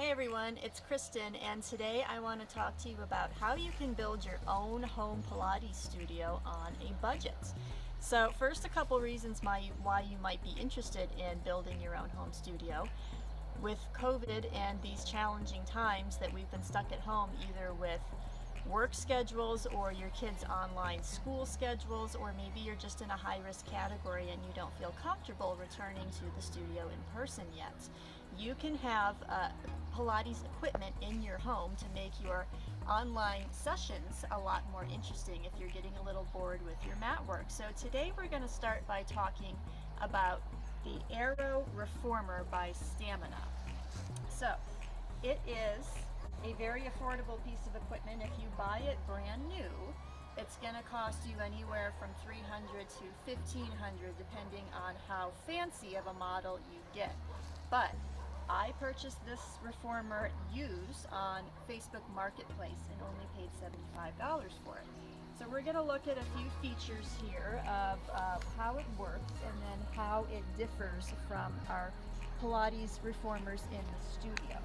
Hey everyone, it's Kristen, and today I want to talk to you about how you can build your own home Pilates studio on a budget. So first, a couple reasons why you might be interested in building your own home studio. With COVID and these challenging times that we've been stuck at home, either with work schedules or your kids' online school schedules, or maybe you're just in a high-risk category and you don't feel comfortable returning to the studio in person yet, you can have Pilates equipment in your home to make your online sessions a lot more interesting if you're getting a little bored with your mat work. So today we're going to start by talking about the Aero Reformer by Stamina. So it is a very affordable piece of equipment. If you buy it brand new, it's going to cost you anywhere from $300 to $1,500 depending on how fancy of a model you get. But I purchased this reformer used on Facebook Marketplace and only paid $75 for it. So we're going to look at a few features here of how it works and then how it differs from our Pilates reformers in the studio.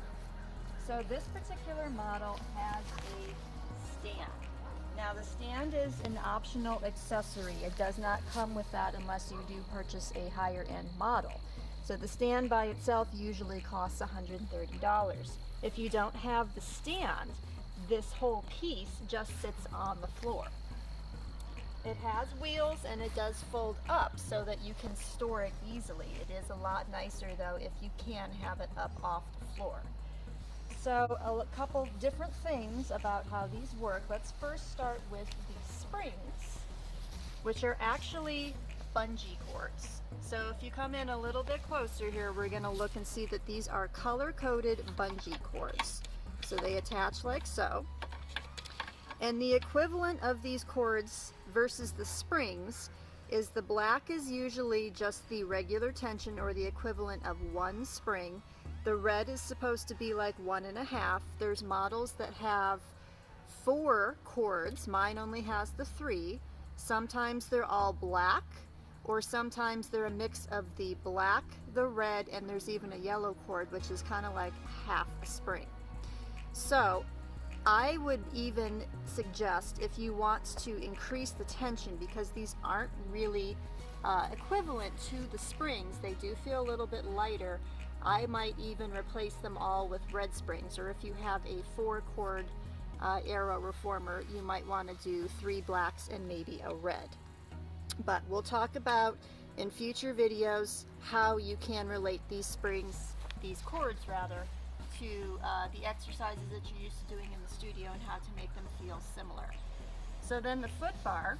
So this particular model has a stand. Now the stand is an optional accessory. It does not come with that unless you do purchase a higher end model. So the stand by itself usually costs $130. If you don't have the stand, this whole piece just sits on the floor. It has wheels and it does fold up so that you can store it easily. It is a lot nicer though if you can have it up off the floor. So a couple different things about how these work. Let's first start with the springs, which are actually bungee cords. So if you come in a little bit closer here, we're going to look and see that these are color-coded bungee cords. So they attach like so. And the equivalent of these cords versus the springs is the black is usually just the regular tension or the equivalent of one spring. The red is supposed to be like 1.5. There's models that have 4 cords. Mine only has the 3. Sometimes they're all black, or sometimes they're a mix of the black, the red, and there's even a yellow cord, which is kind of like half a spring. So I would even suggest, if you want to increase the tension, because these aren't really equivalent to the springs, they do feel a little bit lighter, I might even replace them all with red springs, or if you have a 4-cord Aero Reformer, you might want to do 3 blacks and maybe a red. But we'll talk about in future videos how you can relate these springs, these cords rather, to the exercises that you're used to doing in the studio and how to make them feel similar. So then the foot bar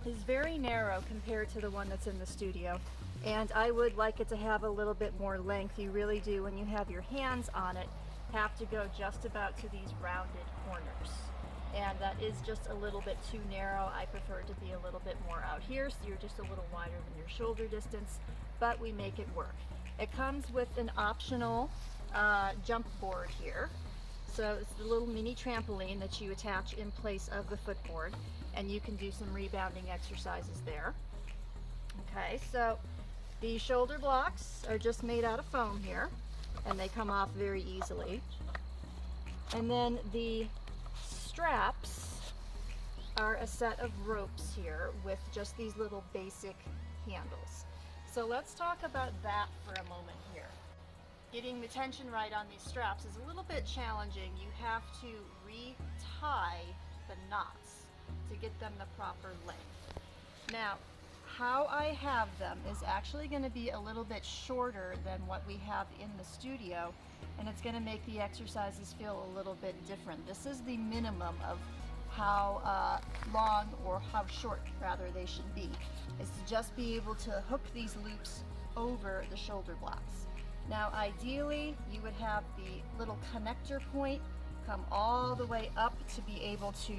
is very narrow compared to the one that's in the studio, and I would like it to have a little bit more length. You really do, when you have your hands on it, have to go just about to these rounded corners, and that is just a little bit too narrow. I prefer it to be a little bit more out here, so you're just a little wider than your shoulder distance, but we make it work. It comes with an optional jump board here. So it's the little mini trampoline that you attach in place of the footboard, and you can do some rebounding exercises there. Okay, so the shoulder blocks are just made out of foam here, and they come off very easily. And then the straps are a set of ropes here with just these little basic handles. So let's talk about that for a moment here. Getting the tension right on these straps is a little bit challenging. You have to retie the knots to get them the proper length. Now, how I have them is actually going to be a little bit shorter than what we have in the studio, and it's going to make the exercises feel a little bit different. This is the minimum of how long, or how short rather, they should be, is to just be able to hook these loops over the shoulder blocks. Now ideally you would have the little connector point come all the way up to be able to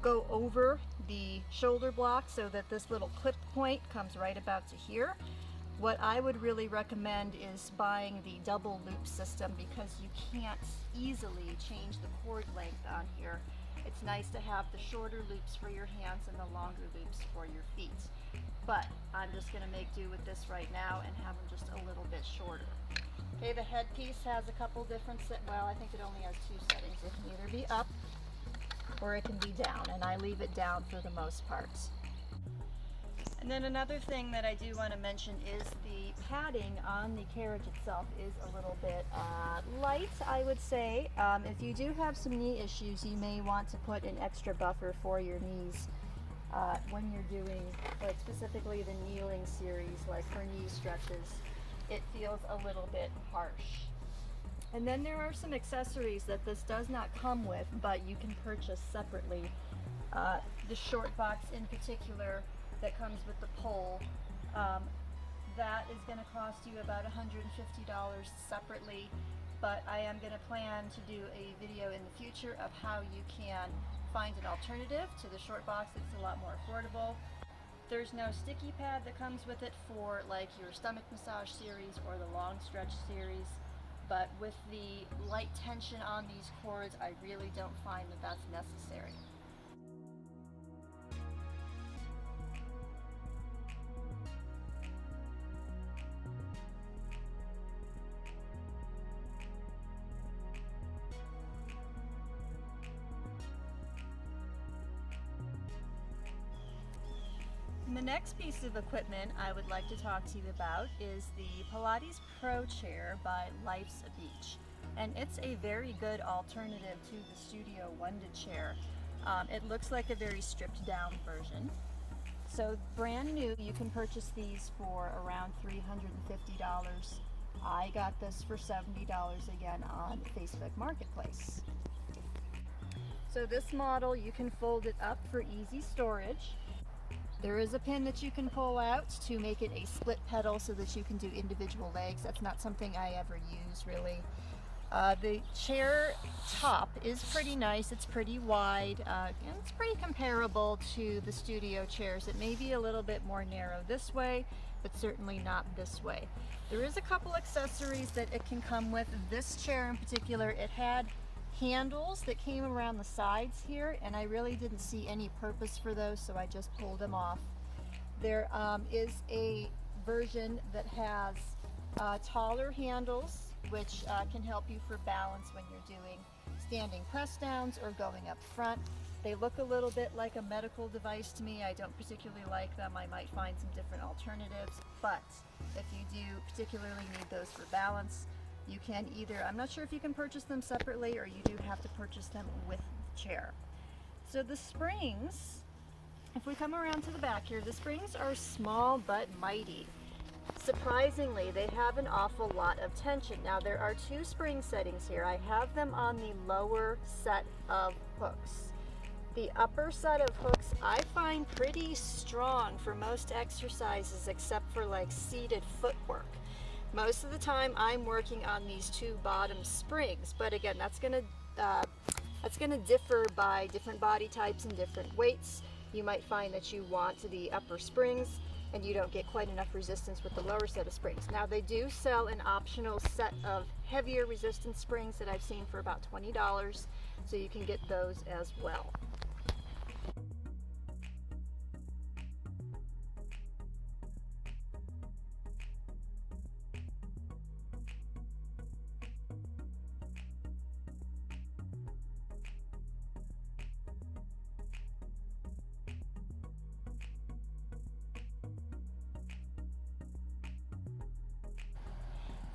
go over the shoulder block so that this little clip point comes right about to here. What I would really recommend is buying the double loop system, because you can't easily change the cord length on here. It's nice to have the shorter loops for your hands and the longer loops for your feet. But I'm just going to make do with this right now and have them just a little bit shorter. Okay, the headpiece has a couple different well, I think it only has two settings. It can either be up or it can be down, and I leave it down for the most part. And then another thing that I do want to mention is the padding on the carriage itself is a little bit light, I would say. If you do have some knee issues, you may want to put an extra buffer for your knees when you're doing, like specifically the kneeling series, like for knee stretches. It feels a little bit harsh. And then there are some accessories that this does not come with, but you can purchase separately. The short box in particular that comes with the pole, that is going to cost you about $150 separately, but I am going to plan to do a video in the future of how you can find an alternative to the short box that's a lot more affordable. There's no sticky pad that comes with it for like your stomach massage series or the long stretch series, but with the light tension on these cords, I really don't find that that's necessary. And the next piece of equipment I would like to talk to you about is the Pilates Pro Chair by Life's a Beach. And it's a very good alternative to the Studio Wonder chair. It looks like a very stripped down version. So brand new, you can purchase these for around $350. I got this for $70 again on Facebook Marketplace. So this model, you can fold it up for easy storage. There is a pin that you can pull out to make it a split pedal so that you can do individual legs. That's not something I ever use really. The chair top is pretty nice. It's pretty wide and it's pretty comparable to the studio chairs. It may be a little bit more narrow this way, but certainly not this way. There is a couple accessories that it can come with. This chair in particular, it had handles that came around the sides here, and I really didn't see any purpose for those, so I just pulled them off. There is a version that has taller handles, which can help you for balance when you're doing standing press downs or going up front. They look a little bit like a medical device to me. I don't particularly like them. I might find some different alternatives, but if you do particularly need those for balance, you can either, I'm not sure if you can purchase them separately or you do have to purchase them with the chair. So the springs, if we come around to the back here, the springs are small but mighty. Surprisingly, they have an awful lot of tension. Now there are two spring settings here. I have them on the lower set of hooks. The upper set of hooks I find pretty strong for most exercises except for like seated footwork. Most of the time I'm working on these two bottom springs, but again, that's gonna differ by different body types and different weights. You might find that you want the upper springs and you don't get quite enough resistance with the lower set of springs. Now they do sell an optional set of heavier resistance springs that I've seen for about $20, so you can get those as well.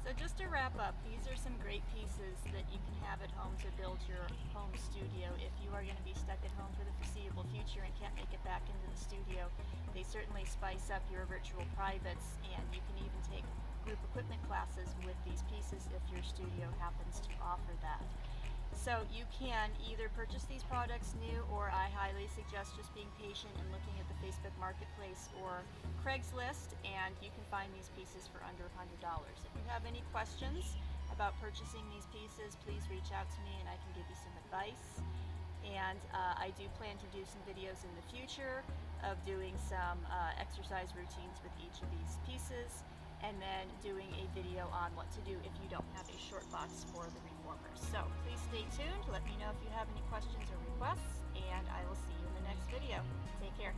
So just to wrap up, these are some great pieces that you can have at home to build your home studio if you are going to be stuck at home for the foreseeable future and can't make it back into the studio. They certainly spice up your virtual privates, and you can even take group equipment classes with these pieces if your studio happens to offer that. So you can either purchase these products new, or I highly suggest just being patient and looking at the Facebook Marketplace or Craigslist, and you can find these pieces for under $100. If you have any questions about purchasing these pieces, please reach out to me and I can give you some advice. And I do plan to do some videos in the future of doing some exercise routines with each of these pieces, and then doing a video on what to do if you don't have a short box for the reformers. So please stay tuned, let me know if you have any questions or requests, and I will see you in the next video. Take care.